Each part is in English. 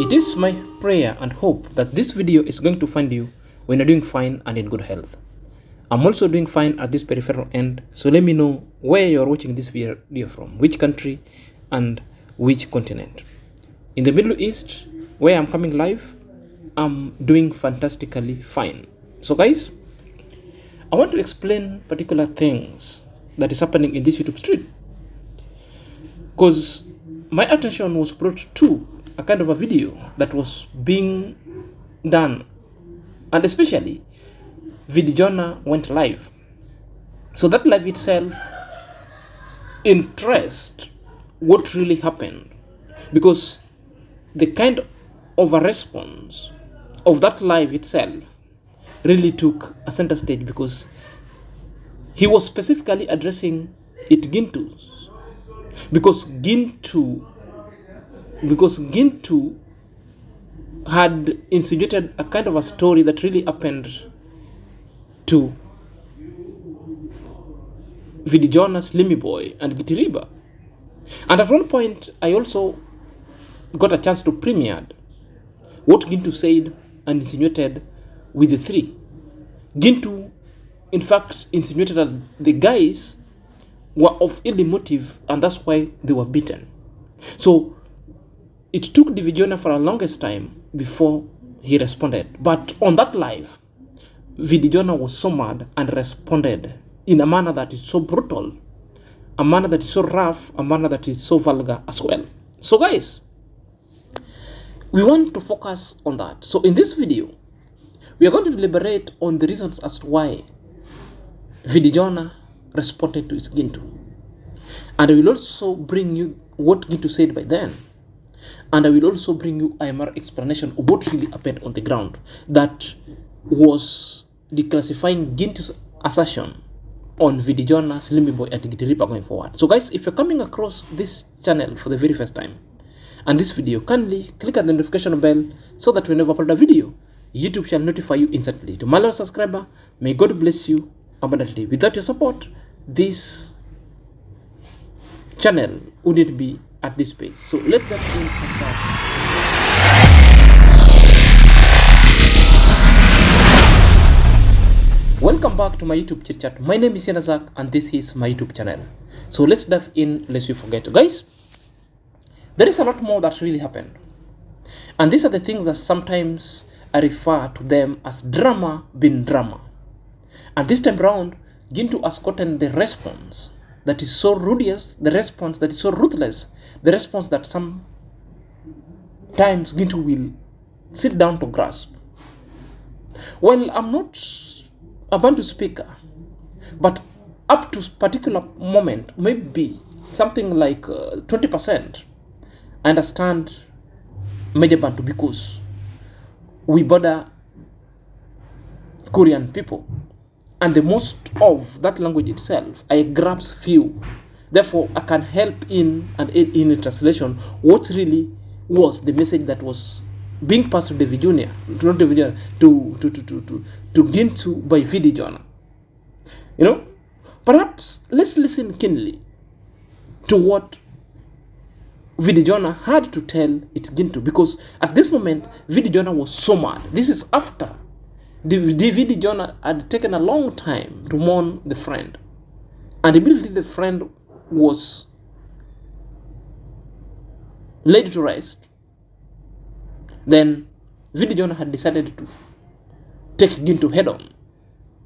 It is my prayer and hope that this video is going to find you when you're doing fine and in good health. I'm also doing fine at this peripheral end, so let me know where you're watching this video from, which country and which continent. In the Middle East, where I'm coming live, I'm doing fantastically fine. So guys, I want to explain particular things that is happening in this YouTube street, because my attention was brought to a kind of a video that was being done, and especially Vid Jonah went live. So that live itself interest what really happened, because the kind of a response of that live itself really took a center stage, because he was specifically addressing it Gintu, because Gintu had insinuated a kind of a story that really happened to Vid Jonah's Limmy Boy and Gitiriba. And at one point, I also got a chance to premiere what Gintu said and insinuated with the three. Gintu, in fact, insinuated that the guys were of ill motive and that's why they were beaten. So it took Vid Jonah for the longest time before he responded. But on that live, Vid Jonah was so mad and responded in a manner that is so brutal, a manner that is so rough, a manner that is so vulgar as well. So guys, we want to focus on that. So in this video, we are going to deliberate on the reasons as to why Vid Jonah responded to his Gintu. And I will also bring you what Gintu said by then. And I will also bring you a more explanation of what really happened on the ground that was declassifying Gintu's assertion on Vid Jonah's Limmy Boy and Gitiriba going forward. So guys, if you're coming across this channel for the very first time and this video, kindly click on the notification bell so that whenever I upload a video, YouTube shall notify you instantly. To my loyal subscriber, may God bless you abundantly. Without your support, this channel wouldn't be at this pace. So let's get in and start. Welcome back to my YouTube chit chat. My name is Yanazak and this is my YouTube channel. So let's dive in lest we forget. Guys, there is a lot more that really happened. And these are the things that sometimes I refer to them as drama being drama. And this time round, Gintu has gotten the response that is so rudious, the response that is so ruthless, the response that sometimes Gintu will sit down to grasp. Well, I'm not a Bantu speaker, but up to particular moment, maybe something like 20%, I understand Major Bantu, because we border Korean people. And the most of that language itself, I grasp few. Therefore, I can help in and aid in the translation what really was the message that was being passed to Vid Jonah, to Gintu by Vid Jonah. You know, perhaps let's listen keenly to what Vid Jonah had to tell it Gintu, because at this moment, Vid Jonah was so mad. This is after Vid Jonah had taken a long time to mourn the friend. And immediately the friend was laid to rest. Then Vid Jonah had decided to take Gintu head on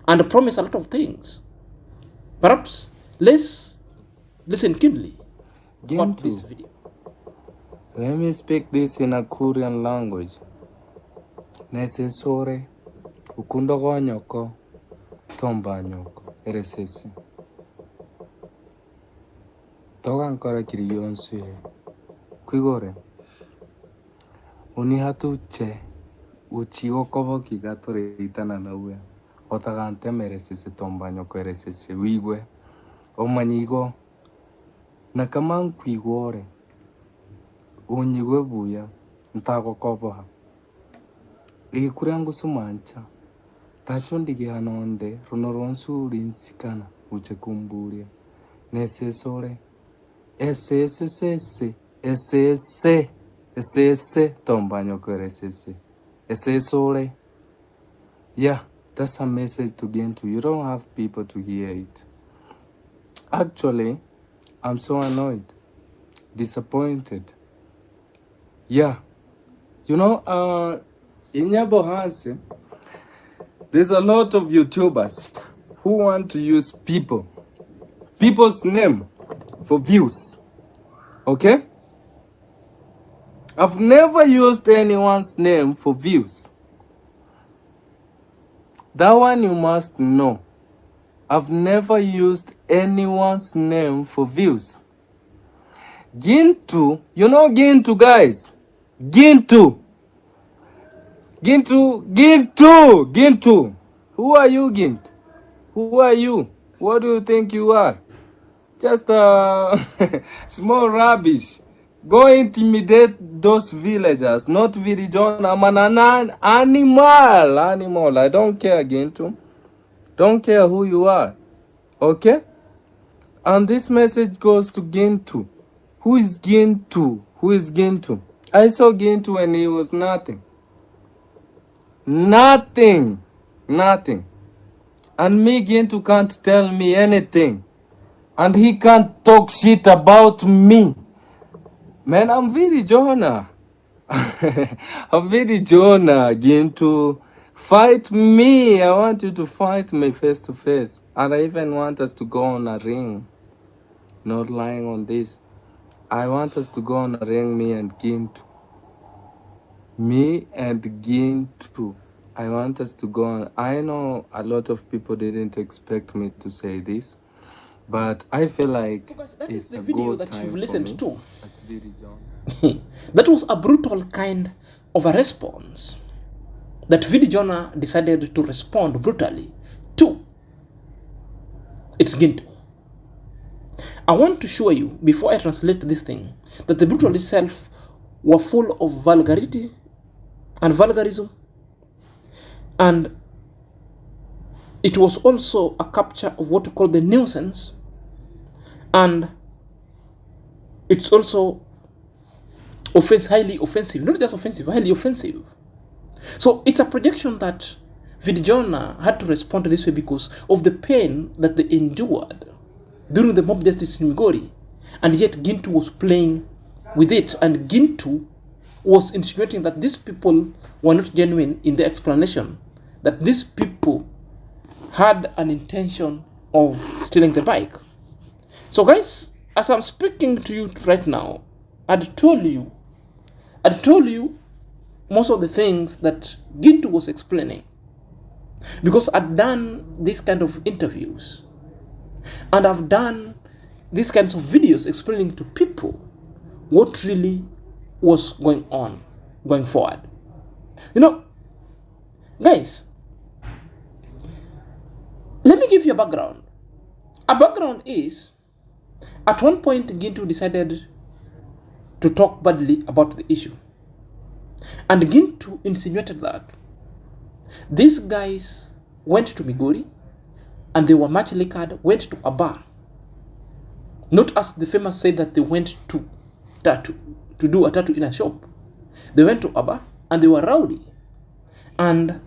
and promise a lot of things. Perhaps let's listen keenly about this video. Let me speak this in a Korean language. Necessore ukundo gonyoko tomba nyoko eresesi. Togan kora kiriyonsu kwigore. Uni hatuche uchigo kobo kigatore itana nawe. Otagante meresesi tomba nyoko eresesi wigwe. Omanyigo nakaman kwigore. Unyigwe buya ntago koboha. Ikuriangu sumancha. Tachondige hanonde runoronsu rinsikana uche kumburia. Nesesore. Ese. Esese tombanyo kweresese. Esesole. Yeah, that's a message to Gintu. You don't have people to hear it. Actually, I'm so annoyed, disappointed. Yeah. You know, in Nyabohanse, there's a lot of YouTubers who want to use people's name for views. Okay? I've never used anyone's name for views. That one you must know. I've never used anyone's name for views. Gintu, you know Gintu, guys? Gintu. Who are you, Gintu? Who are you? What do you think you are? Just small rubbish. Go intimidate those villagers, not Vid Jonah. I'm an animal. I don't care, Gintu. Don't care who you are. Okay? And this message goes to Gintu. Who is Gintu? I saw Gintu when he was nothing. Nothing. And me, Gintu, can't tell me anything. And he can't talk shit about me. Man, I'm Videjohner. I'm Videjohner, Gintu. Fight me. I want you to fight me face to face. And I even want us to go on a ring. Not lying on this. I want us to go on a ring, me and Gintu. I want us to go on. I know a lot of people didn't expect me to say this, but I feel like guys, that it's is the a video good that time you've for listened me to. as Videjohner. That was a brutal kind of a response that Vid Jonah decided to respond brutally to. It's Gintu. I want to show you, before I translate this thing, that the brutal itself were full of vulgarity and vulgarism, and it was also a capture of what we call the nuisance, and it's also highly offensive, not just offensive, highly offensive. So it's a projection that Vid Jonah had to respond to this way because of the pain that they endured during the mob justice in Migori, and yet Gintu was playing with it, and Gintu was insinuating that these people were not genuine in the explanation, that these people had an intention of stealing the bike. So guys, as I'm speaking to you right now, I'd told you most of the things that Gintu was explaining, because I'd done these kind of interviews and I've done these kinds of videos explaining to people what really was going on going forward. You know, guys, let me give you a background. A background is, at one point Gintu decided to talk badly about the issue, and Gintu insinuated that these guys went to Migori and they were much liquored, went to a bar. Not as the famous said that they went to do a tattoo in a shop. They went to a bar and they were rowdy and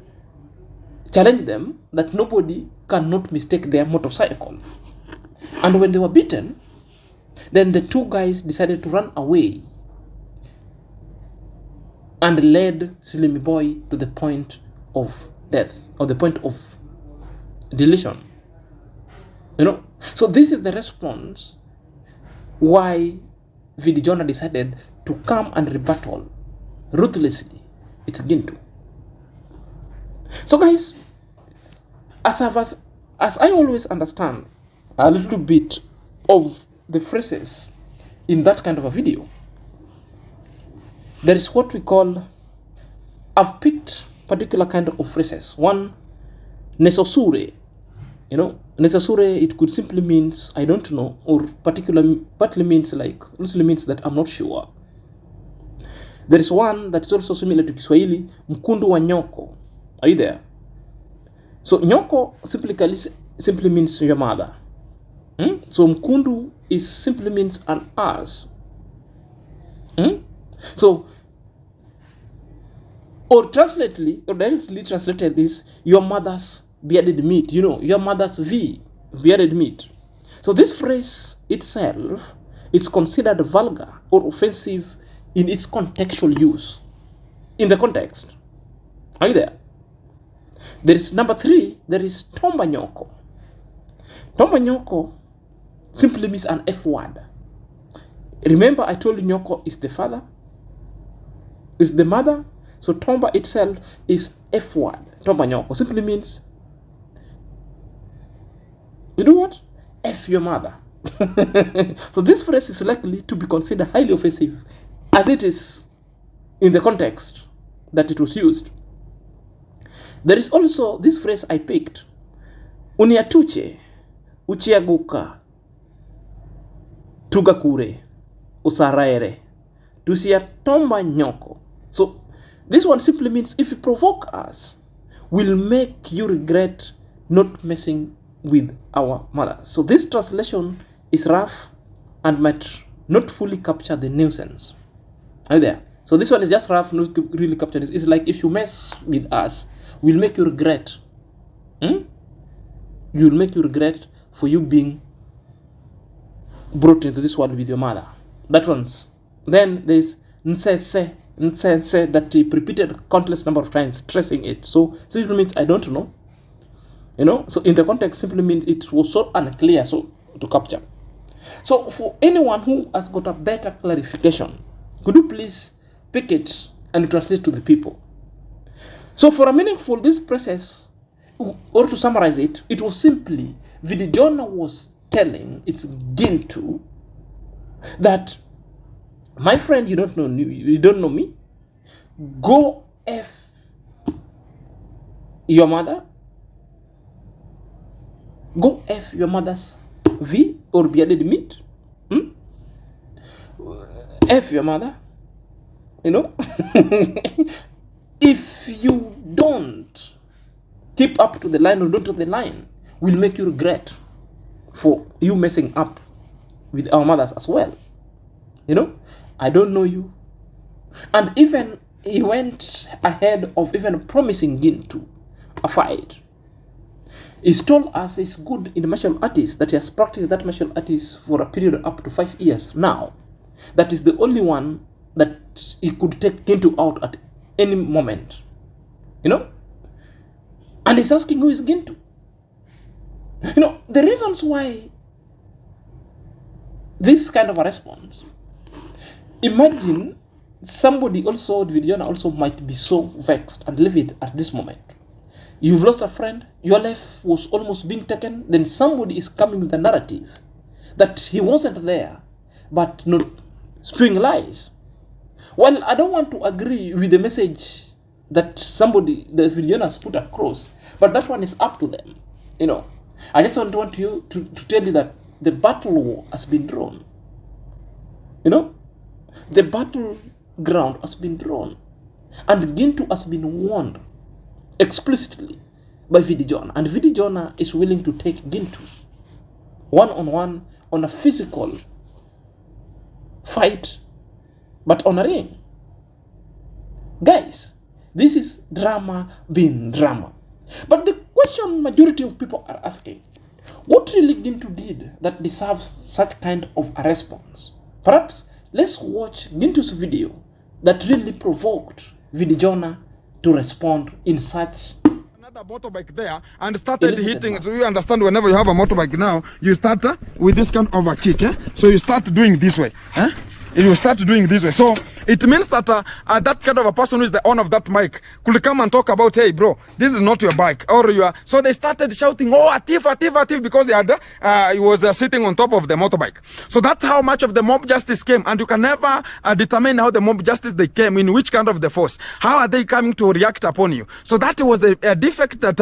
challenged them that nobody cannot mistake their motorcycle. And when they were beaten, then the two guys decided to run away and led Slimy Boy to the point of death, or the point of deletion. You know, so this is the response why Vid Jonah decided to come and rebuttal ruthlessly. It's Gintu. So guys, as I always understand a little bit of the phrases in that kind of a video, there is what we call, I've picked particular kind of phrases. One, necessure. You know, necessure, it could simply means I don't know, or partly means that I'm not sure. There is one that is also similar to Kiswahili, mkundu wa nyoko. Are you there? So nyoko simply means your mother. So mkundu simply means an ass. So Or directly translated is your mother's bearded meat. You know, your mother's bearded meat. So this phrase itself is considered vulgar or offensive in its contextual use. In the context. Are you there? There is number 3, there is tomba nyoko. Tomba nyoko simply means an F word. Remember I told you nyoko is the father, is the mother. So tomba itself is F word. Tomba nyoko simply means, you know what? F your mother. So this phrase is likely to be considered highly offensive as it is in the context that it was used. There is also this phrase I picked, uniatuche, uchiaguka, tugakure, usaraere, tusiatomba nyoko. So this one simply means if you provoke us, we'll make you regret not messing with our mothers. So this translation is rough and might not fully capture the nuisance. Are you there? So this one is just rough, not really captured. It's like if you mess with us, we'll make you regret. You'll make you regret for you being brought into this world with your mother. That one's. Then there's nse that he repeated countless number of times, stressing it. So simply means I don't know. You know, so in the context simply means it was so unclear so to capture. So for anyone who has got a better clarification, could you please pick it and translate to the people? So for a meaningful this process, or to summarize it, it was simply Vid Jonah was telling its Gintu that, my friend, you don't know me, go F your mother, go F your mother's V or bearded meat, F your mother, you know. If you don't keep up to the line or don't to the line, we'll make you regret for you messing up with our mothers as well. You know, I don't know you. And even he went ahead of even promising Gintu a fight. He's told us he's good in martial arts, that he has practiced that martial arts for a period up to 5 years now. That is the only one that he could take Gintu out at any moment. You know? And he's asking who is Gintu. You know, the reasons why this kind of a response. Imagine somebody also, Vid Jonah also might be so vexed and livid at this moment. You've lost a friend, your life was almost being taken, then somebody is coming with a narrative that he wasn't there, but not spewing lies. Well, I don't want to agree with the message that Vid Jonah has put across, but that one is up to them. You know, I just want you to tell you that the battle has been drawn. You know, the battleground has been drawn, and Gintu has been warned explicitly by Vid Jonah, and Vid Jonah is willing to take Gintu one-on-one on a physical fight, but on a ring. Guys, this is drama being drama. But the question majority of people are asking, what really Gintu did that deserves such kind of a response? Perhaps let's watch Gintu's video that really provoked Vid Jonah to respond in such another motorbike there and started hitting. So you understand, whenever you have a motorbike now, you start with this kind of a kick. So you start doing this way. You start doing this way. So it means that that kind of a person who is the owner of that bike could come and talk about, hey bro, this is not your bike, or you are. So they started shouting, oh, a thief, a thief, a thief, because he was sitting on top of the motorbike. So that's how much of the mob justice came, and you can never determine how the mob justice they came, in which kind of the force. How are they coming to react upon you? So that was the defect that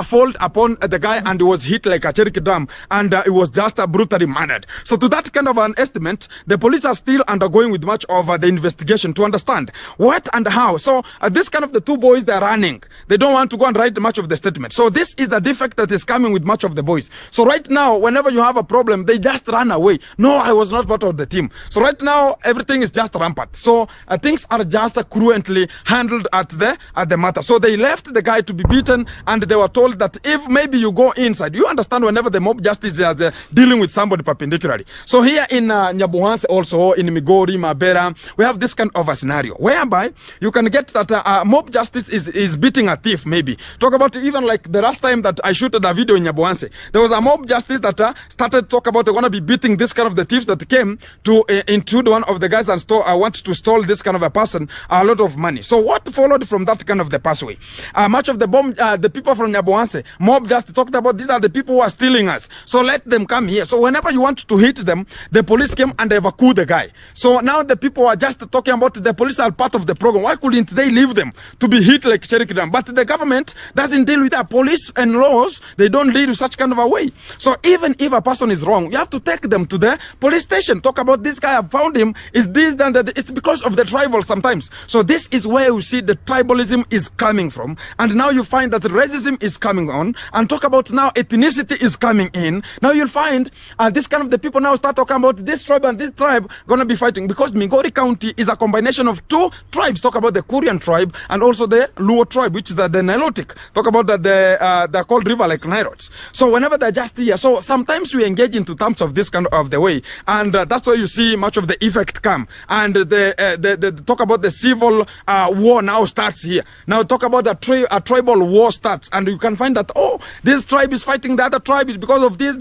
fall upon the guy, and he was hit like a cherry dam, and it was just brutally murdered. So to that kind of an estimate, the police are still undergoing with much of the investigation investigation to understand what and how. So this kind of the two boys, they're running. They don't want to go and write much of the statement. So this is the defect that is coming with much of the boys. So right now, whenever you have a problem, they just run away. No, I was not part of the team. So right now, everything is just rampant. So things are just cruently handled at the matter. So they left the guy to be beaten, and they were told that if maybe you go inside, you understand whenever the mob justice is dealing with somebody perpendicularly. So here in Nyabuhanse, also in Migori, Mabera, we have this kind of a scenario whereby you can get that mob justice is beating a thief. Maybe talk about even like the last time that I shooted a video in Nyabuhanse, there was a mob justice that started talk about they're gonna be beating this kind of the thieves that came to intrude one of the guys and want to stole this kind of a person a lot of money. So what followed from that kind of the pathway? Much of the people from Nyabuhanse mob just talked about these are the people who are stealing us, so let them come here. So whenever you want to hit them, the police came and evacuated the guy. So now the people are just talking about the police are part of the program. Why couldn't they leave them to be hit like Cherokee? But the government doesn't deal with that. Police and laws, they don't deal with such kind of a way. So even if a person is wrong, you have to take them to the police station. Talk about this guy, I found him, is this, then that. It's because of the tribal sometimes. So this is where you see the tribalism is coming from. And now you find that racism is coming on. And talk about now ethnicity is coming in. Now you'll find this kind of the people now start talking about this tribe and this tribe gonna be fighting, because Migori County is a combination of two tribes. Talk about the Korean tribe and also the Luo tribe, which is the Nilotic. Talk about that they're called river like Nilots. So whenever they're just here, so sometimes we engage into terms of this kind of the way, and that's where you see much of the effect come. And the talk about the civil war now starts here. Now talk about a tribal war starts, and you can find that, oh, this tribe is fighting the other tribe because of this,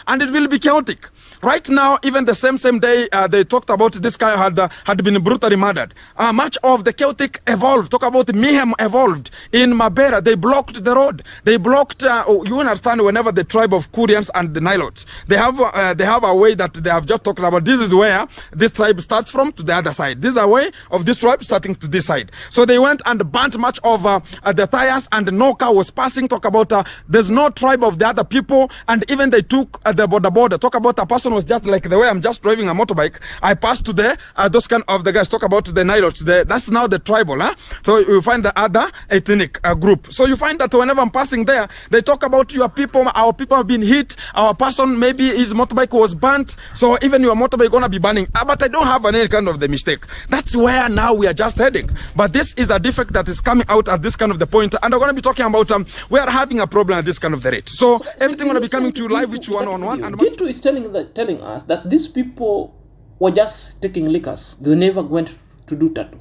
and it will be chaotic. Right now, even the same day, they talked about this guy had been brutally murdered. Much of the chaotic evolved. Talk about mayhem evolved in Mabera. They blocked the road. They blocked. You understand? Whenever the tribe of Koreans and the Nilots, they have a way that they have just talked about. This is where this tribe starts from to the other side. This is a way of this tribe starting to this side. So they went and burnt much of the tires, and no car was passing. Talk about there's no tribe of the other people, and even they took the border. Talk about a person was just like the way I'm just driving a motorbike. I passed to those kind of the guys. Talk about the Nilots. That's now the tribal. So you find the other ethnic group. So you find that whenever I'm passing there, they talk about your people. Our people have been hit. Our person, maybe his motorbike was burnt. So even your motorbike gonna be burning. But I don't have any kind of the mistake. That's where now we are just heading. But this is a defect that is coming out at this kind of the point. And I'm gonna be talking about we are having a problem at this kind of the rate. So everything gonna be coming to you live, which one-on-one. And Gintu is telling us that these people were just taking liquors. They never went to do tattoo.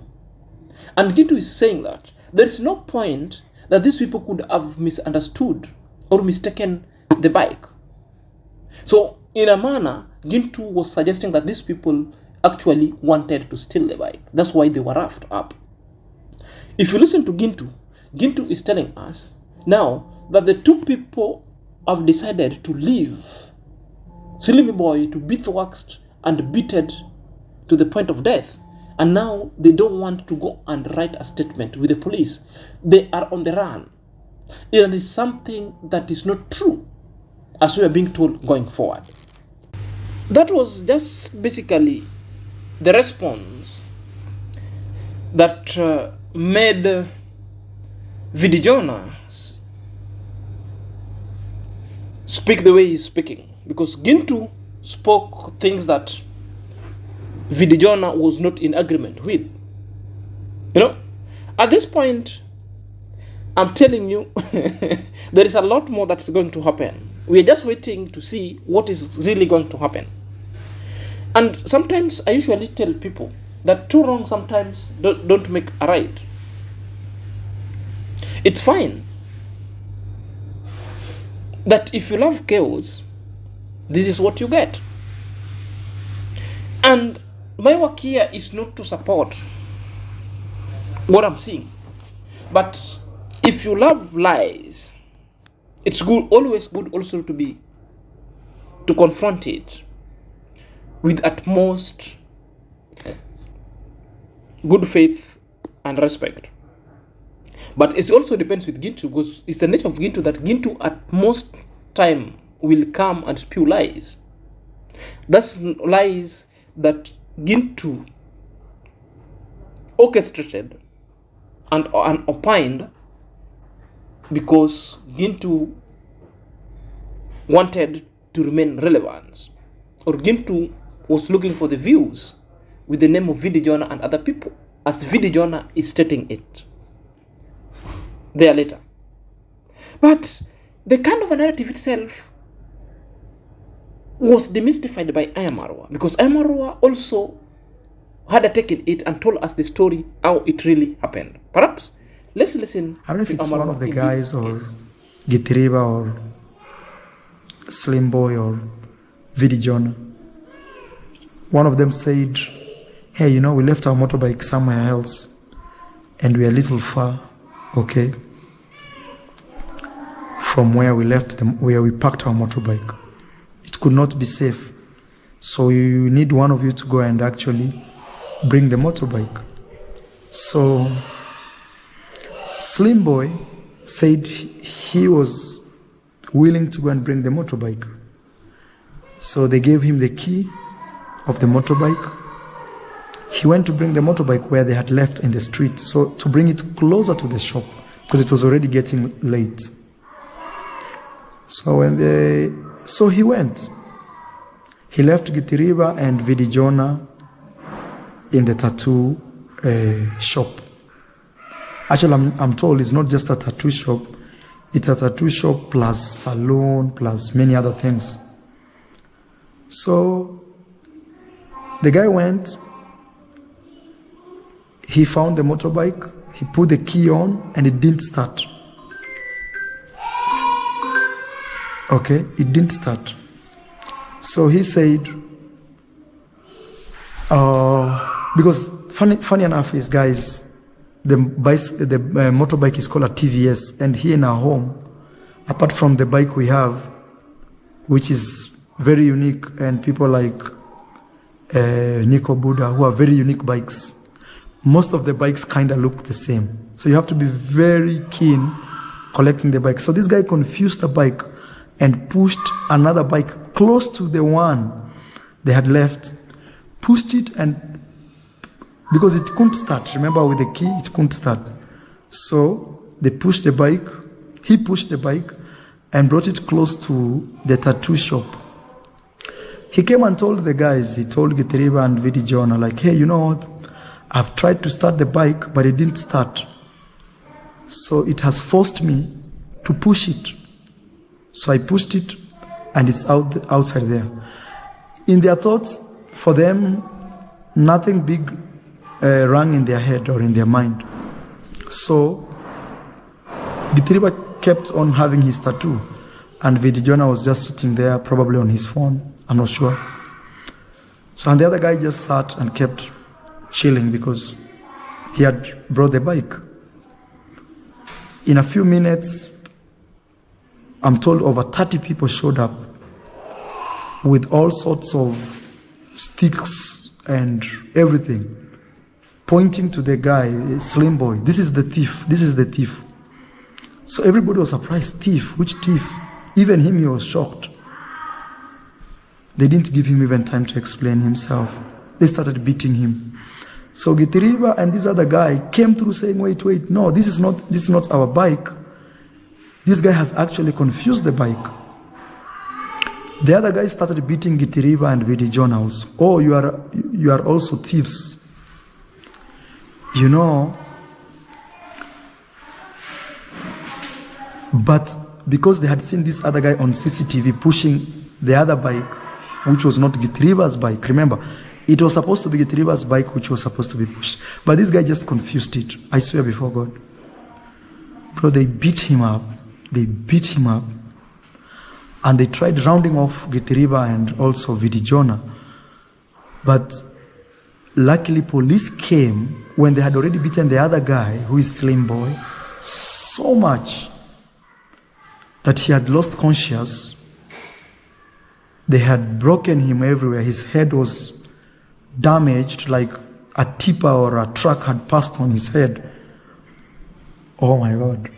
And Gintu is saying that there is no point that these people could have misunderstood or mistaken the bike. So in a manner, Gintu was suggesting that these people actually wanted to steal the bike. That's why they were roughed up. If you listen to Gintu, Gintu is telling us now that the two people have decided to leave Slimy Boy to be waxed and beaten to the point of death. And now they don't want to go and write a statement with the police. They are on the run. It is something that is not true, as we are being told going forward. That was just basically the response that made Vid Jonah speak the way he's speaking. Because Gintu spoke things that Vid Jonah was not in agreement with. You know, at this point, I'm telling you, there is a lot more that's going to happen. We are just waiting to see what is really going to happen. And sometimes I usually tell people that two wrongs sometimes don't make a right. It's fine that if you love chaos, this is what you get. And my work here is not to support what I'm seeing. But if you love lies, it's good, always good also to confront it with utmost good faith and respect. But it also depends with Gintu, because it's the nature of Gintu that Gintu at most time will come and spew lies. That's lies that Gintu orchestrated and opined because Gintu wanted to remain relevant, or Gintu was looking for the views with the name of Videjohner and other people, as Videjohner is stating it there later. But the kind of a narrative itself was demystified by Ayamarwa, because Ayamarwa also had taken it and told us the story, how it really happened. Perhaps let's listen. I don't know if it's one of the guys or Gitiriba or Slim Boy or Vid Jonah. One of them said, hey, you know, we left our motorbike somewhere else and we are a little far, okay, from where we left them, where we parked our motorbike. It could not be safe. So you need one of you to go and actually bring the motorbike. So Slim Boy said he was willing to go and bring the motorbike. So they gave him the key of the motorbike. He went to bring the motorbike where they had left in the street, so to bring it closer to the shop because it was already getting late. So he went. He left Gitiriba and Vid Jonah in the tattoo shop. Actually, I'm told it's not just a tattoo shop. It's a tattoo shop plus salon plus many other things. So the guy went. He found the motorbike. He put the key on and it didn't start. Okay, it didn't start. So he said, because funny enough is, guys, the motorbike is called a TVS, and here in our home, apart from the bike we have, which is very unique, and people like Nico Buddha, who are very unique bikes, most of the bikes kind of look the same. So you have to be very keen collecting the bike. So this guy confused the bike and pushed another bike close to the one they had left, pushed it, and because it couldn't start, remember with the key, it couldn't start. So they pushed the bike, he pushed the bike and brought it close to the tattoo shop. He came and told the guys, he told Gitiriba and Vid Jonah, like, hey, you know what? I've tried to start the bike, but it didn't start. So it has forced me to push it. So I pushed it, and it's outside there. In their thoughts, for them, nothing big rang in their head or in their mind. So Gitiriba kept on having his tattoo, and Vid Jonah was just sitting there, probably on his phone, I'm not sure. So and the other guy just sat and kept chilling because he had brought the bike. In a few minutes, I'm told over 30 people showed up with all sorts of sticks and everything, pointing to the guy, Slim Boy. This is the thief. This is the thief. So everybody was surprised. Thief? Which thief? Even him, he was shocked. They didn't give him even time to explain himself. They started beating him. So Gitiriba and this other guy came through saying, wait, no, this is not our bike. This guy has actually confused the bike. The other guy started beating Gitiriba and Vid Jonah also. Oh, you are also thieves. You know, but because they had seen this other guy on CCTV pushing the other bike, which was not Gitiriba's bike, remember, it was supposed to be Gitiriba's bike which was supposed to be pushed. But this guy just confused it. I swear before God. Bro, they beat him up. They beat him up. And they tried rounding off Gitiriba and also Vid Jonah. But luckily police came when they had already beaten the other guy, who is Slim Boy, so much that he had lost conscious. They had broken him everywhere. His head was damaged, like a tipper or a truck had passed on his head. Oh my God.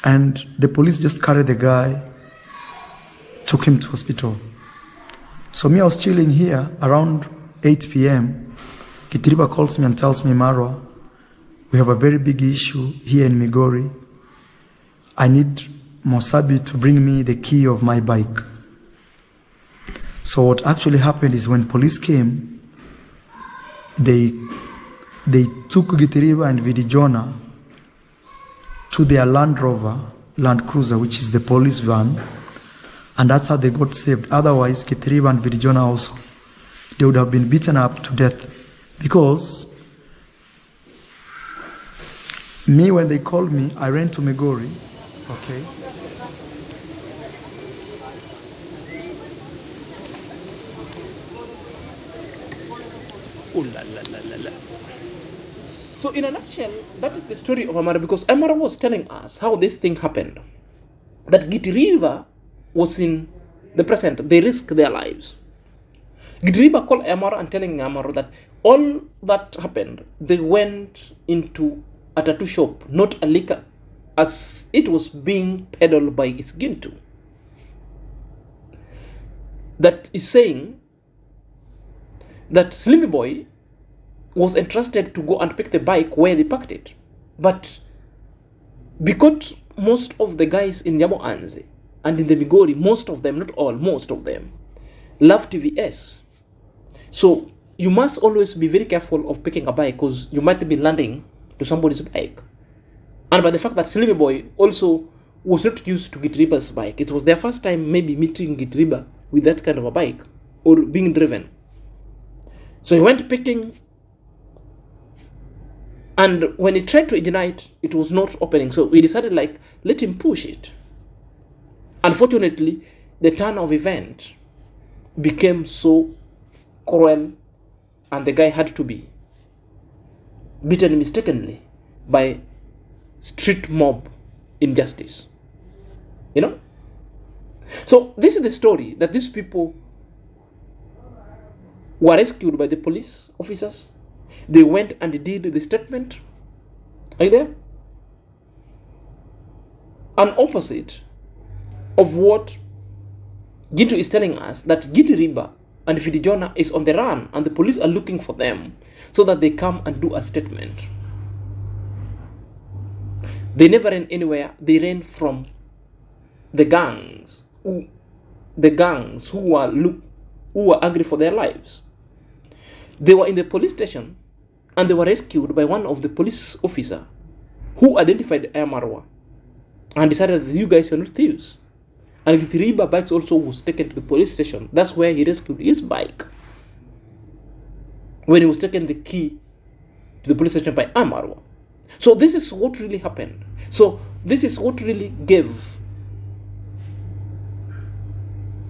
And the police just carried the guy, took him to hospital. So me, I was chilling here around 8 p.m. Gitiriba calls me and tells me, Marwa, we have a very big issue here in Migori. I need Mosabi to bring me the key of my bike. So what actually happened is when police came, they took Gitiriba and Vid Jonah to their Land Rover, Land Cruiser, which is the police van, and that's how they got saved. Otherwise, Gitiriba and Vid Jonah also, they would have been beaten up to death. Because me, when they called me, I ran to Migori, okay? So in a nutshell, that is the story of Amara, because Amara was telling us how this thing happened. That Gitiriba was in the present, they risked their lives. Gitiriba called Amara and telling Amara that all that happened, they went into a tattoo shop, not a liquor, as it was being peddled by its Gintu. That is saying that Slimmy Boy was entrusted to go and pick the bike where they parked it. But because most of the guys in Yamo Anze and in the Migori, most of them, not all, most of them, love TVS. So you must always be very careful of picking a bike, because you might be landing to somebody's bike. And by the fact that Slimmy Boy also was not used to Gitiriba's bike, it was their first time maybe meeting Gitiriba with that kind of a bike or being driven. So he went picking, and when he tried to ignite, it was not opening. So we decided, like, let him push it. Unfortunately, the turn of event became so cruel, and the guy had to be beaten mistakenly by street mob injustice. You know? So this is the story, that these people were rescued by the police officers. They went and did the statement. Are you there? An opposite of what Gintu is telling us, that Gitiriba and Vid Jonah is on the run and the police are looking for them so that they come and do a statement. They never ran anywhere. They ran from the gangs who were angry for their lives. They were in the police station and they were rescued by one of the police officer who identified Amarwa and decided that you guys are not thieves. And Gitiriba bikes also was taken to the police station. That's where he rescued his bike, when he was taken the key to the police station by Amarwa. So this is what really happened. So this is what really gave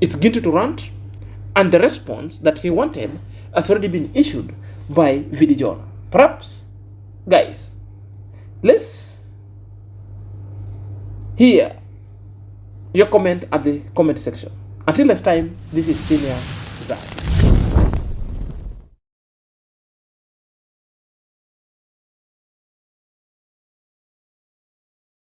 its Gintu to rant, and the response that he wanted has already been issued by Videjohner. Perhaps, guys, let's hear your comment at the comment section. Until next time, this is Senior